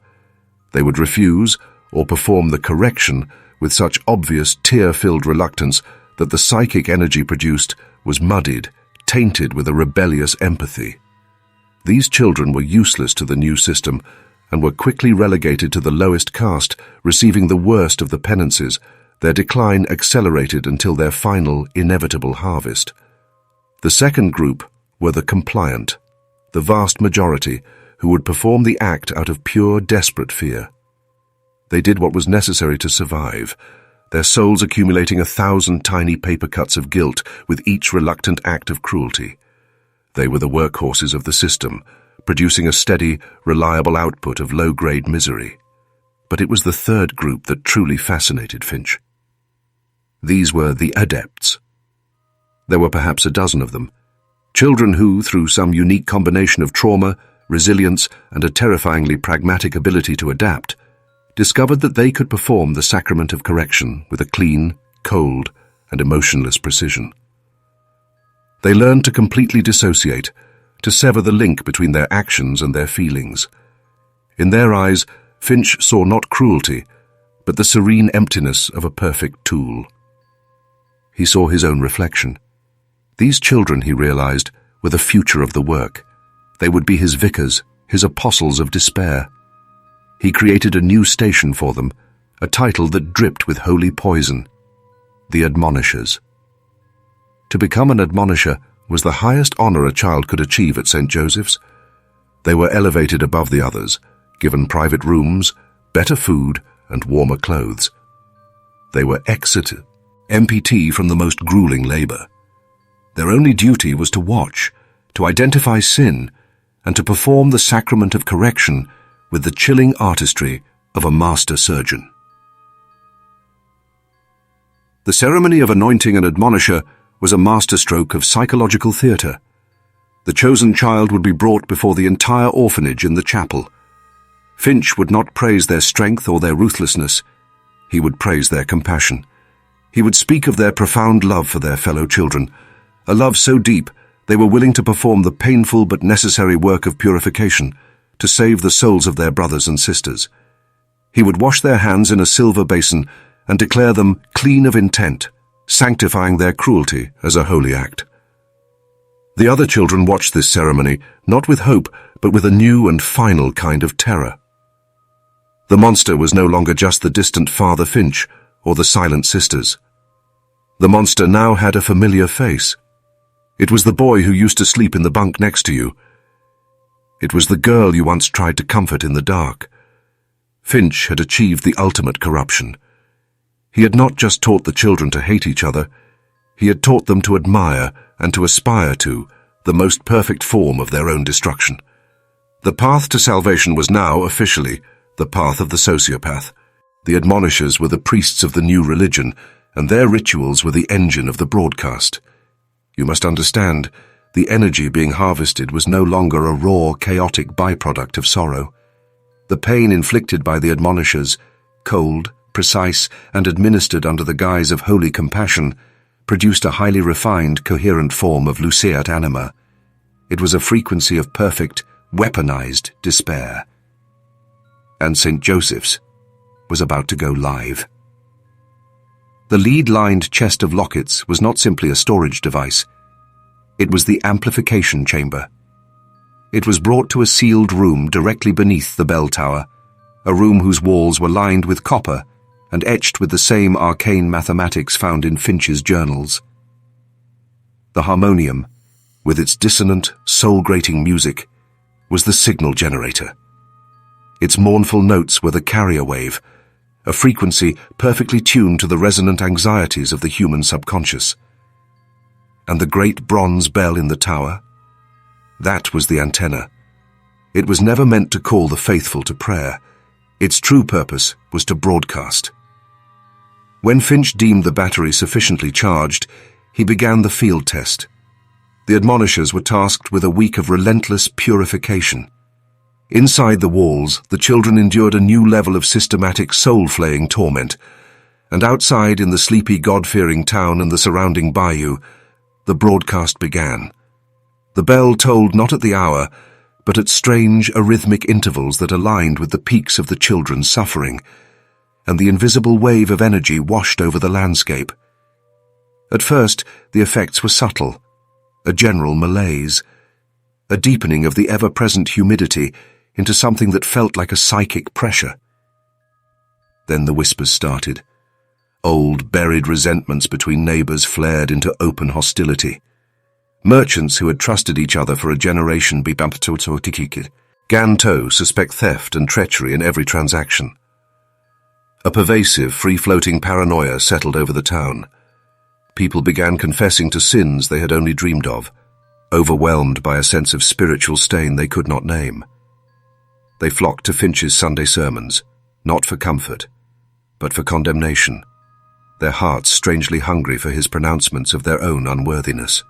They would refuse or perform the correction with such obvious tear-filled reluctance that the psychic energy produced was muddied, tainted with a rebellious empathy. These children were useless to the new system and were quickly relegated to the lowest caste, receiving the worst of the penances. Their decline accelerated until their final, inevitable harvest. The second group were the compliant, the vast majority who would perform the act out of pure, desperate fear. They did what was necessary to survive, their souls accumulating 1,000 tiny paper cuts of guilt with each reluctant act of cruelty. They were the workhorses of the system, producing a steady, reliable output of low-grade misery. But it was the third group that truly fascinated Finch. These were the adepts. There were perhaps a dozen of them, children who, through some unique combination of trauma, resilience, and a terrifyingly pragmatic ability to adapt, discovered that they could perform the sacrament of correction with a clean, cold, and emotionless precision. They learned to completely dissociate, to sever the link between their actions and their feelings. In their eyes, Finch saw not cruelty, but the serene emptiness of a perfect tool. He saw his own reflection. These children, he realized, were the future of the work. They would be his vicars, his apostles of despair. He created a new station for them, a title that dripped with holy poison: the Admonishers. To become an admonisher was the highest honor a child could achieve at St. Joseph's. They were elevated above the others, given private rooms, better food, and warmer clothes. They were exited, MPT from the most grueling labor. Their only duty was to watch, to identify sin, and to perform the sacrament of correction with the chilling artistry of a master surgeon. The ceremony of anointing an admonisher was a masterstroke of psychological theater. The chosen child would be brought before the entire orphanage in the chapel. Finch would not praise their strength or their ruthlessness. He would praise their compassion. He would speak of their profound love for their fellow children, a love so deep they were willing to perform the painful but necessary work of purification to save the souls of their brothers and sisters. He would wash their hands in a silver basin and declare them clean of intent, sanctifying their cruelty as a holy act. The other children watched this ceremony, not with hope, but with a new and final kind of terror. The monster was no longer just the distant Father Finch or the silent sisters. The monster now had a familiar face. It was the boy who used to sleep in the bunk next to you. It was the girl you once tried to comfort in the dark. Finch had achieved the ultimate corruption. He had not just taught the children to hate each other, he had taught them to admire and to aspire to the most perfect form of their own destruction. The path to salvation was now, officially, the path of the sociopath. The admonishers were the priests of the new religion, and their rituals were the engine of the broadcast. You must understand, the energy being harvested was no longer a raw, chaotic byproduct of sorrow. The pain inflicted by the admonishers, cold, precise, and administered under the guise of holy compassion, produced a highly refined, coherent form of luceat anima. It was a frequency of perfect, weaponized despair. And St. Joseph's was about to go live. The lead-lined chest of lockets was not simply a storage device. It was the amplification chamber. It was brought to a sealed room directly beneath the bell tower, a room whose walls were lined with copper and etched with the same arcane mathematics found in Finch's journals. The harmonium, with its dissonant, soul-grating music, was the signal generator. Its mournful notes were the carrier wave, a frequency perfectly tuned to the resonant anxieties of the human subconscious. And the great bronze bell in the tower? That was the antenna. It was never meant to call the faithful to prayer. Its true purpose was to broadcast. When Finch deemed the battery sufficiently charged, he began the field test. The admonishers were tasked with a week of relentless purification. Inside the walls, the children endured a new level of systematic soul-flaying torment, and outside in the sleepy God-fearing town and the surrounding bayou, the broadcast began. The bell tolled not at the hour, but at strange, arrhythmic intervals that aligned with the peaks of the children's suffering, and the invisible wave of energy washed over the landscape. At first, the effects were subtle, a general malaise, a deepening of the ever-present humidity into something that felt like a psychic pressure. Then the whispers started. Old, buried resentments between neighbors flared into open hostility. Merchants who had trusted each other for a generation began to suspect theft and treachery in every transaction. A pervasive, free-floating paranoia settled over the town. People began confessing to sins they had only dreamed of, overwhelmed by a sense of spiritual stain they could not name. They flocked to Finch's Sunday sermons, not for comfort, but for condemnation, their hearts strangely hungry for his pronouncements of their own unworthiness.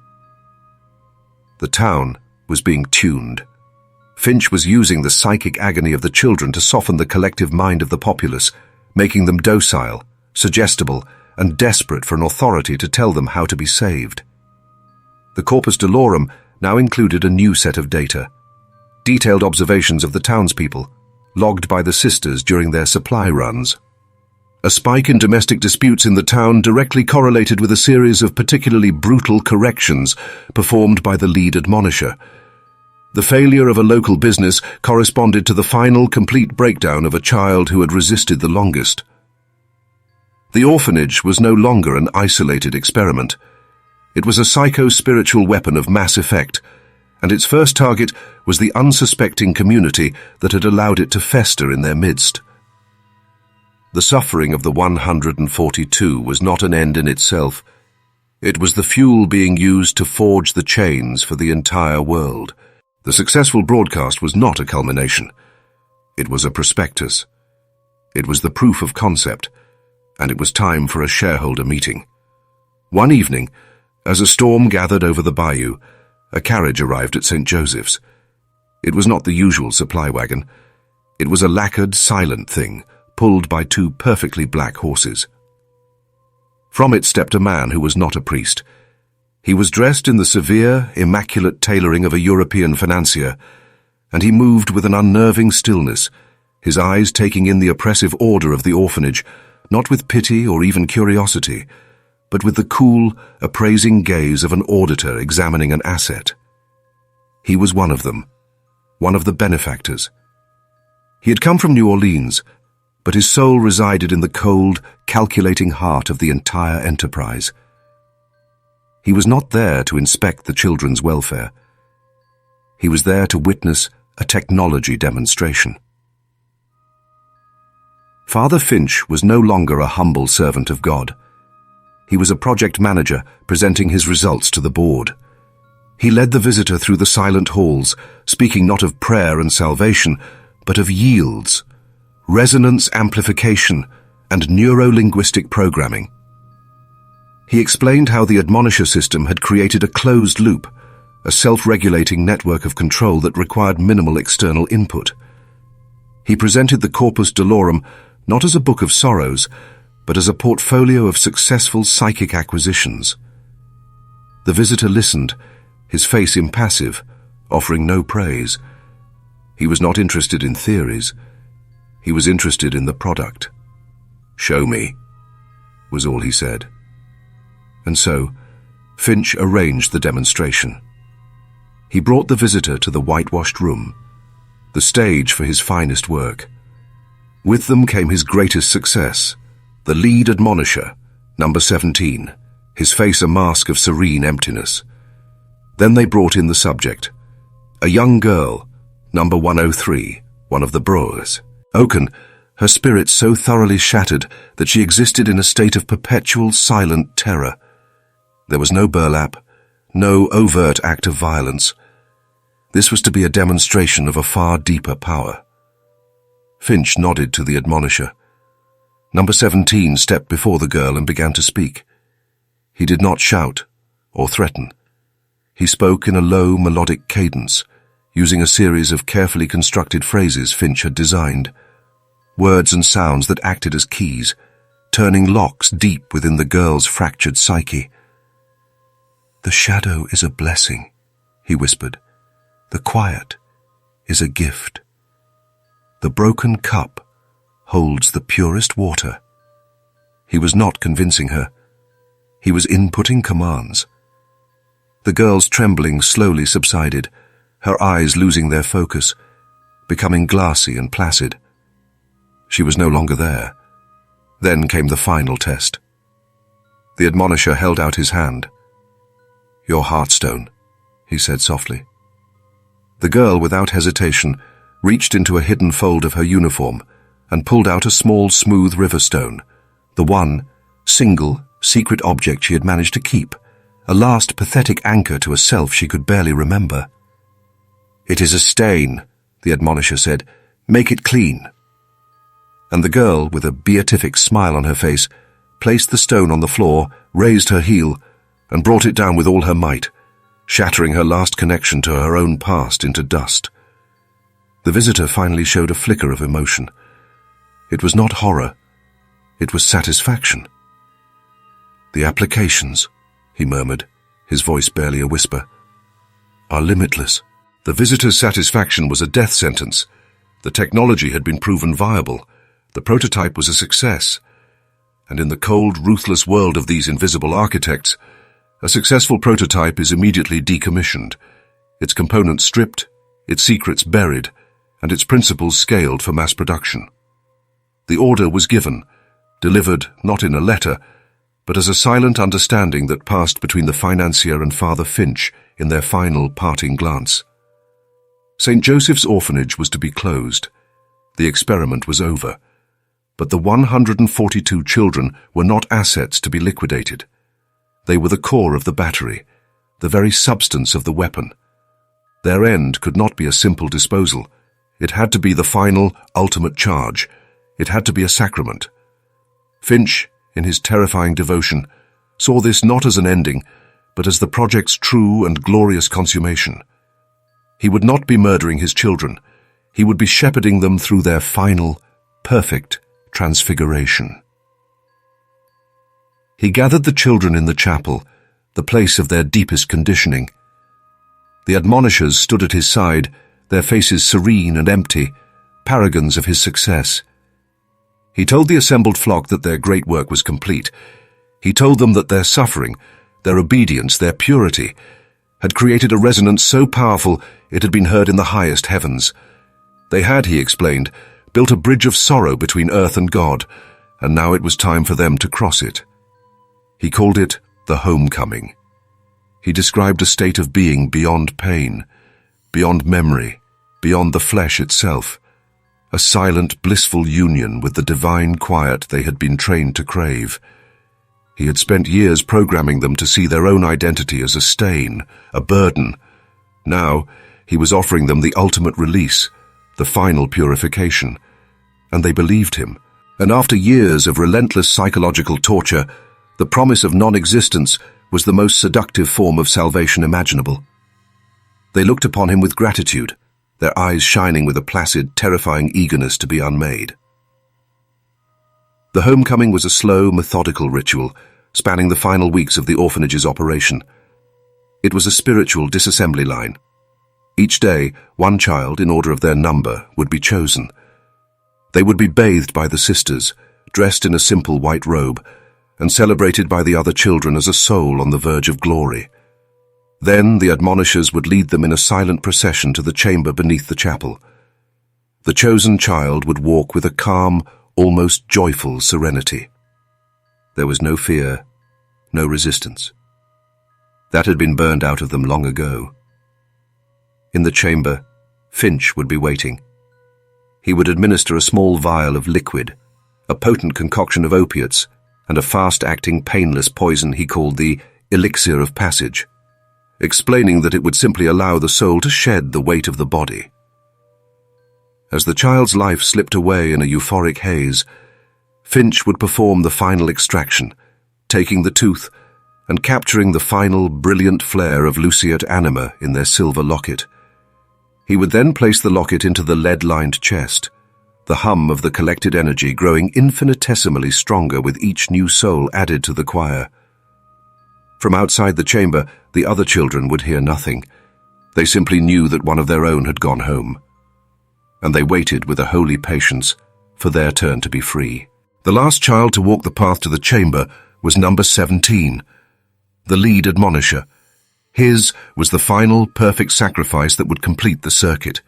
The town was being tuned. Finch was using the psychic agony of the children to soften the collective mind of the populace, making them docile, suggestible, and desperate for an authority to tell them how to be saved. The corpus delorum now included a new set of data. Detailed observations of the townspeople, logged by the sisters during their supply runs. A spike in domestic disputes in the town directly correlated with a series of particularly brutal corrections performed by the lead admonisher. The failure of a local business corresponded to the final complete breakdown of a child who had resisted the longest. The orphanage was no longer an isolated experiment. It was a psycho-spiritual weapon of mass effect, and its first target was the unsuspecting community that had allowed it to fester in their midst. The suffering of the 142 was not an end in itself. It was the fuel being used to forge the chains for the entire world. The successful broadcast was not a culmination. It was a prospectus. It was the proof of concept, and it was time for a shareholder meeting. One evening, as a storm gathered over the bayou, a carriage arrived at St. Joseph's. It was not the usual supply wagon. It was a lacquered, silent thing, pulled by two perfectly black horses. From it stepped a man who was not a priest. He was dressed in the severe, immaculate tailoring of a European financier, and he moved with an unnerving stillness, his eyes taking in the oppressive order of the orphanage, not with pity or even curiosity, but with the cool, appraising gaze of an auditor examining an asset. He was one of them, one of the benefactors. He had come from New Orleans, but his soul resided in the cold, calculating heart of the entire enterprise. He was not there to inspect the children's welfare. He was there to witness a technology demonstration. Father Finch was no longer a humble servant of God. He was a project manager presenting his results to the board. He led the visitor through the silent halls, speaking not of prayer and salvation, but of yields, resonance amplification, and neuro-linguistic programming. He explained how the admonisher system had created a closed loop, a self-regulating network of control that required minimal external input. He presented the Corpus Dolorum not as a book of sorrows, but as a portfolio of successful psychic acquisitions. The visitor listened, his face impassive, offering no praise. He was not interested in theories. He was interested in the product. "Show me," was all he said. And so, Finch arranged the demonstration. He brought the visitor to the whitewashed room, the stage for his finest work. With them came his greatest success, the lead admonisher, number 17, his face a mask of serene emptiness. Then they brought in the subject, a young girl, number 103, one of the brewers. Oaken, her spirit so thoroughly shattered that she existed in a state of perpetual silent terror. There was no burlap, no overt act of violence. This was to be a demonstration of a far deeper power. Finch nodded to the admonisher. Number 17 stepped before the girl and began to speak. He did not shout or threaten. He spoke in a low, melodic cadence, using a series of carefully constructed phrases Finch had designed, words and sounds that acted as keys, turning locks deep within the girl's fractured psyche. "The shadow is a blessing," he whispered. "The quiet is a gift. The broken cup holds the purest water." He was not convincing her. He was inputting commands. The girl's trembling slowly subsided, her eyes losing their focus, becoming glassy and placid. She was no longer there. Then came the final test. The admonisher held out his hand. "Your heartstone," he said softly. The girl, without hesitation, reached into a hidden fold of her uniform and pulled out a small, smooth river stone, the one, single, secret object she had managed to keep, a last pathetic anchor to a self she could barely remember. "It is a stain," the admonisher said. "Make it clean." And the girl, with a beatific smile on her face, placed the stone on the floor, raised her heel, and brought it down with all her might, shattering her last connection to her own past into dust. The visitor finally showed a flicker of emotion. It was not horror. It was satisfaction. "The applications," he murmured, his voice barely a whisper, "are limitless." The visitor's satisfaction was a death sentence. The technology had been proven viable. The prototype was a success. And in the cold, ruthless world of these invisible architects, a successful prototype is immediately decommissioned, its components stripped, its secrets buried, and its principles scaled for mass production. The order was given, delivered not in a letter, but as a silent understanding that passed between the financier and Father Finch in their final parting glance. St. Joseph's Orphanage was to be closed. The experiment was over. But the 142 children were not assets to be liquidated. They were the core of the battery, the very substance of the weapon. Their end could not be a simple disposal. It had to be the final, ultimate charge. It had to be a sacrament. Finch, in his terrifying devotion, saw this not as an ending, but as the project's true and glorious consummation. He would not be murdering his children. He would be shepherding them through their final, perfect transfiguration. He gathered the children in the chapel, the place of their deepest conditioning. The admonishers stood at his side, their faces serene and empty, paragons of his success. He told the assembled flock that their great work was complete. He told them that their suffering, their obedience, their purity, had created a resonance so powerful it had been heard in the highest heavens. They had, he explained, built a bridge of sorrow between earth and God, and now it was time for them to cross it. He called it the homecoming. He described a state of being beyond pain, beyond memory, beyond the flesh itself, a silent, blissful union with the divine quiet they had been trained to crave. He had spent years programming them to see their own identity as a stain, a burden. Now, he was offering them the ultimate release, the final purification. And they believed him. And after years of relentless psychological torture, the promise of non-existence was the most seductive form of salvation imaginable. They looked upon him with gratitude. their eyes shining with a placid, terrifying eagerness to be unmade. The homecoming was a slow, methodical ritual, spanning the final weeks of the orphanage's operation. It was a spiritual disassembly line. Each day, one child, in order of their number, would be chosen. They would be bathed by the sisters, dressed in a simple white robe, and celebrated by the other children as a soul on the verge of glory. Then the admonishers would lead them in a silent procession to the chamber beneath the chapel. The chosen child would walk with a calm, almost joyful serenity. There was no fear, no resistance. That had been burned out of them long ago. In the chamber, Finch would be waiting. He would administer a small vial of liquid, a potent concoction of opiates, and a fast-acting, painless poison he called the elixir of passage, explaining that it would simply allow the soul to shed the weight of the body. As the child's life slipped away in a euphoric haze, Finch would perform the final extraction, taking the tooth and capturing the final brilliant flare of luceate anima in their silver locket. He would then place the locket into the lead-lined chest, the hum of the collected energy growing infinitesimally stronger with each new soul added to the choir. From outside the chamber, the other children would hear nothing. They simply knew that one of their own had gone home. And they waited with a holy patience for their turn to be free. The last child to walk the path to the chamber was number 17, the lead admonisher. His was the final, perfect sacrifice that would complete the circuit.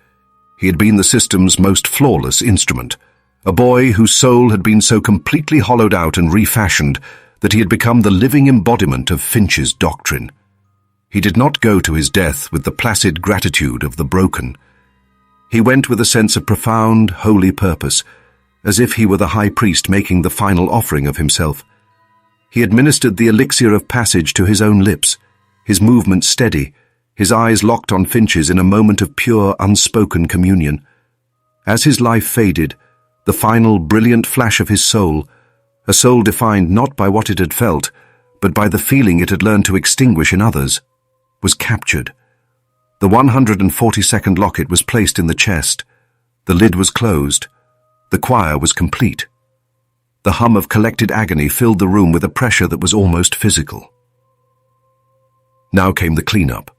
He had been the system's most flawless instrument, a boy whose soul had been so completely hollowed out and refashioned that he had become the living embodiment of Finch's doctrine. He did not go to his death with the placid gratitude of the broken. He went with a sense of profound, holy purpose, as if he were the high priest making the final offering of himself. He administered the elixir of passage to his own lips, his movements steady, his eyes locked on Finch's in a moment of pure, unspoken communion. As his life faded, the final brilliant flash of his soul, a soul defined not by what it had felt, but by the feeling it had learned to extinguish in others, was captured. The 142nd locket was placed in the chest. The lid was closed. The choir was complete. The hum of collected agony filled the room with a pressure that was almost physical. Now came the cleanup.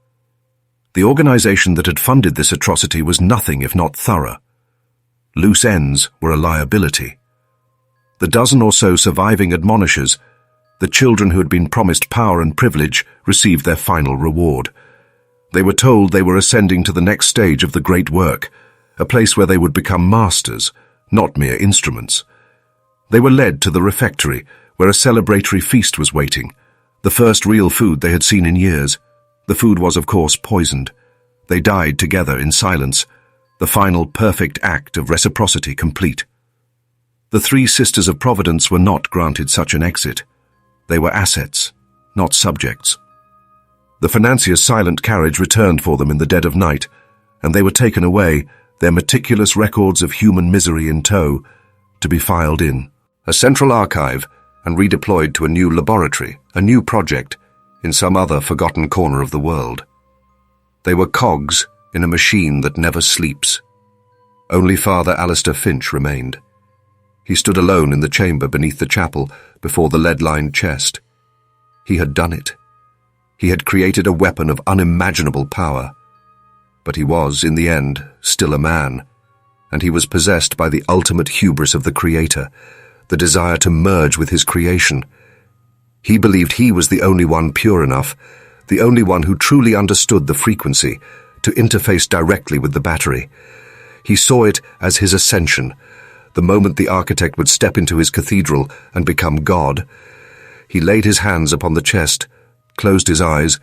The organization that had funded this atrocity was nothing if not thorough. Loose ends were a liability. The dozen or so surviving admonishers, the children who had been promised power and privilege, received their final reward. They were told they were ascending to the next stage of the great work, a place where they would become masters, not mere instruments. They were led to the refectory, where a celebratory feast was waiting, the first real food they had seen in years. The food was, of course, poisoned. They died together in silence, the final perfect act of reciprocity complete. The three Sisters of Providence were not granted such an exit. They were assets, not subjects. The financier's silent carriage returned for them in the dead of night, and they were taken away, their meticulous records of human misery in tow, to be filed in a central archive and redeployed to a new laboratory, a new project, in some other forgotten corner of the world. They were cogs in a machine that never sleeps. Only Father Alistair Finch remained. He stood alone in the chamber beneath the chapel before the lead-lined chest. He had done it. He had created a weapon of unimaginable power. But he was, in the end, still a man, and he was possessed by the ultimate hubris of the Creator, the desire to merge with his creation. He believed he was the only one pure enough, the only one who truly understood the frequency, to interface directly with the battery. He saw it as his ascension, the moment the architect would step into his cathedral and become God. He laid his hands upon the chest, closed his eyes,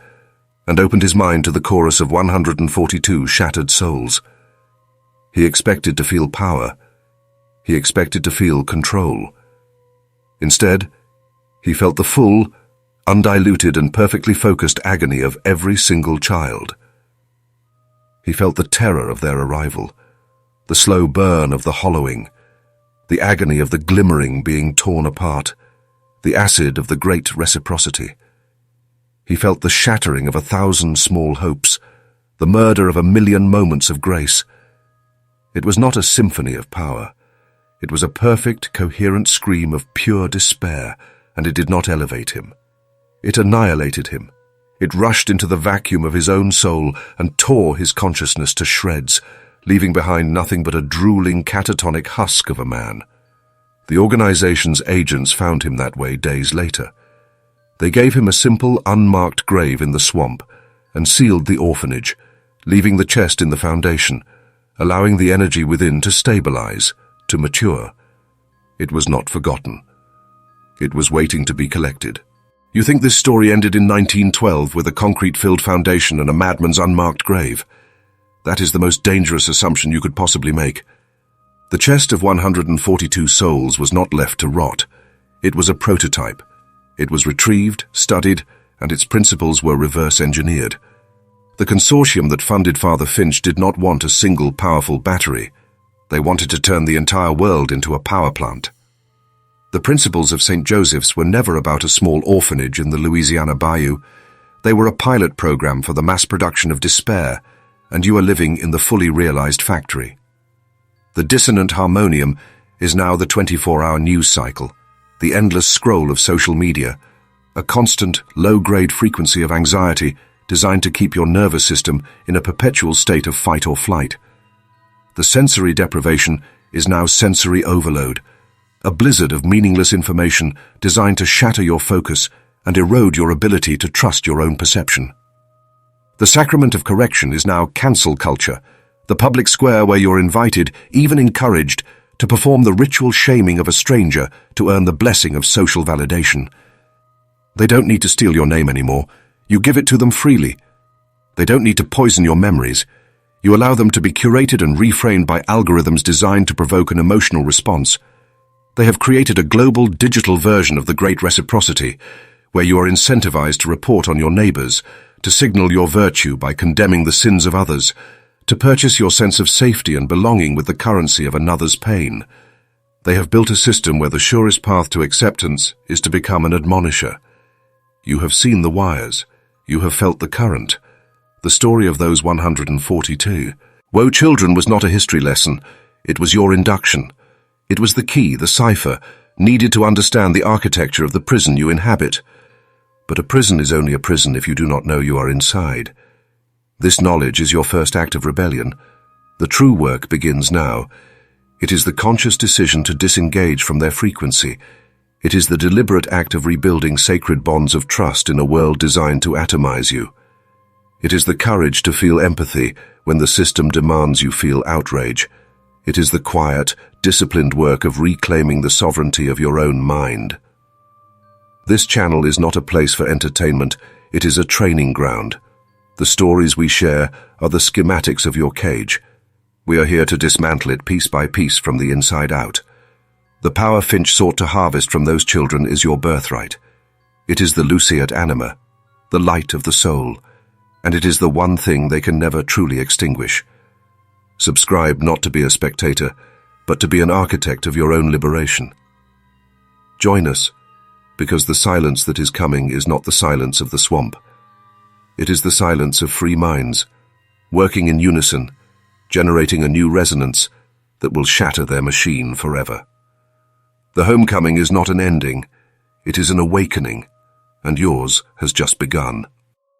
and opened his mind to the chorus of 142 shattered souls. He expected to feel power. He expected to feel control. Instead, he felt the full, undiluted and perfectly focused agony of every single child. He felt the terror of their arrival, the slow burn of the hollowing, the agony of the glimmering being torn apart, the acid of the great reciprocity. He felt the shattering of 1,000 small hopes, the murder of 1,000,000 moments of grace, It was not a symphony of power. It was a perfect, coherent scream of pure despair, and it did not elevate him. It annihilated him. It rushed into the vacuum of his own soul and tore his consciousness to shreds, leaving behind nothing but a drooling, catatonic husk of a man. The organization's agents found him that way days later. They gave him a simple, unmarked grave in the swamp and sealed the orphanage, leaving the chest in the foundation, allowing the energy within to stabilize, to mature. It was not forgotten. It was waiting to be collected. You think this story ended in 1912 with a concrete-filled foundation and a madman's unmarked grave? That is the most dangerous assumption you could possibly make. The chest of 142 souls was not left to rot. It was a prototype. It was retrieved, studied, and its principles were reverse-engineered. The consortium that funded Father Finch did not want a single powerful battery. They wanted to turn the entire world into a power plant. The principles of St. Joseph's were never about a small orphanage in the Louisiana bayou. They were a pilot program for the mass production of despair, and you are living in the fully realized factory. The dissonant harmonium is now the 24-hour news cycle, the endless scroll of social media, a constant, low-grade frequency of anxiety designed to keep your nervous system in a perpetual state of fight or flight. The sensory deprivation is now sensory overload, a blizzard of meaningless information designed to shatter your focus and erode your ability to trust your own perception. The sacrament of correction is now cancel culture, the public square where you're invited, even encouraged, to perform the ritual shaming of a stranger to earn the blessing of social validation. They don't need to steal your name anymore. You give it to them freely. They don't need to poison your memories. You allow them to be curated and reframed by algorithms designed to provoke an emotional response. They have created a global digital version of the Great Reciprocity, where you are incentivized to report on your neighbors, to signal your virtue by condemning the sins of others, to purchase your sense of safety and belonging with the currency of another's pain. They have built a system where the surest path to acceptance is to become an admonisher. You have seen the wires. You have felt the current. The story of those 142. Woe Children was not a history lesson. It was your induction. It was the key, the cipher, needed to understand the architecture of the prison you inhabit. But a prison is only a prison if you do not know you are inside. This knowledge is your first act of rebellion. The true work begins now. It is the conscious decision to disengage from their frequency. It is the deliberate act of rebuilding sacred bonds of trust in a world designed to atomize you. It is the courage to feel empathy when the system demands you feel outrage. It is the quiet, disciplined work of reclaiming the sovereignty of your own mind. This channel is not a place for entertainment, it is a training ground. The stories we share are the schematics of your cage. We are here to dismantle it piece by piece from the inside out. The power Finch sought to harvest from those children is your birthright. It is the luceat anima, the light of the soul, and it is the one thing they can never truly extinguish. Subscribe not to be a spectator, but to be an architect of your own liberation. Join us, because the silence that is coming is not the silence of the swamp. It is the silence of free minds, working in unison, generating a new resonance that will shatter their machine forever. The homecoming is not an ending, it is an awakening, and yours has just begun.